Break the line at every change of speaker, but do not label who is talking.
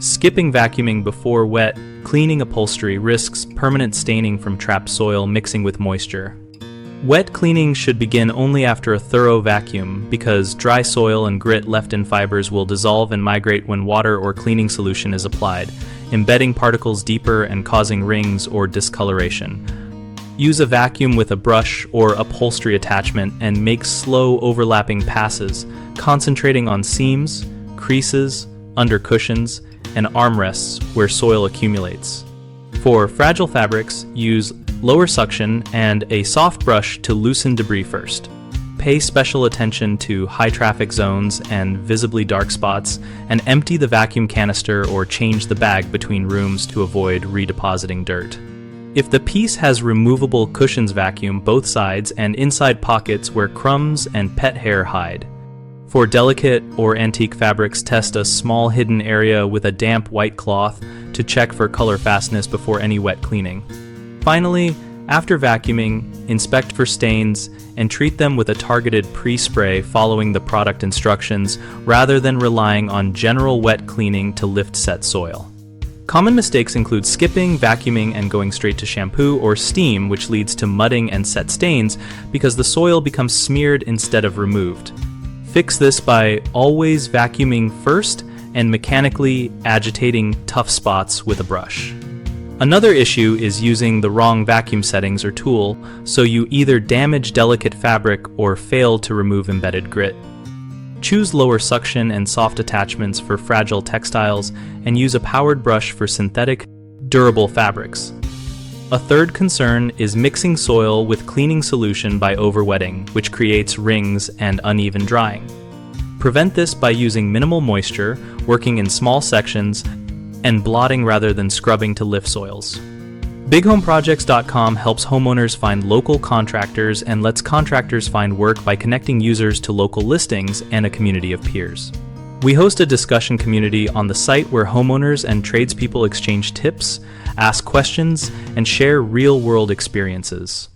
Skipping vacuuming before wet cleaning upholstery risks permanent staining from trapped soil mixing with moisture. Wet cleaning should begin only after a thorough vacuum because dry soil and grit left in fibers will dissolve and migrate when water or cleaning solution is applied, embedding particles deeper and causing rings or discoloration. Use a vacuum with a brush or upholstery attachment and make slow overlapping passes, concentrating on seams, creases, under cushions, and armrests where soil accumulates. For fragile fabrics, use lower suction and a soft brush to loosen debris first. Pay special attention to high traffic zones and visibly dark spots, and empty the vacuum canister or change the bag between rooms to avoid redepositing dirt. If the piece has removable cushions, vacuum both sides and inside pockets where crumbs and pet hair hide. For delicate or antique fabrics, test a small hidden area with a damp white cloth to check for color fastness before any wet cleaning. Finally, after vacuuming, inspect for stains and treat them with a targeted pre-spray following the product instructions rather than relying on general wet cleaning to lift set soil. Common mistakes include skipping, vacuuming, and going straight to shampoo or steam, which leads to mudding and set stains because the soil becomes smeared instead of removed. Fix this by always vacuuming first and mechanically agitating tough spots with a brush. Another issue is using the wrong vacuum settings or tool, so you either damage delicate fabric or fail to remove embedded grit. Choose lower suction and soft attachments for fragile textiles and use a powered brush for synthetic, durable fabrics. A third concern is mixing soil with cleaning solution by overwetting, which creates rings and uneven drying. Prevent this by using minimal moisture, working in small sections, and blotting rather than scrubbing to lift soils. BigHomeProjects.com helps homeowners find local contractors and lets contractors find work by connecting users to local listings and a community of peers. We host a discussion community on the site where homeowners and tradespeople exchange tips, ask questions, and share real-world experiences.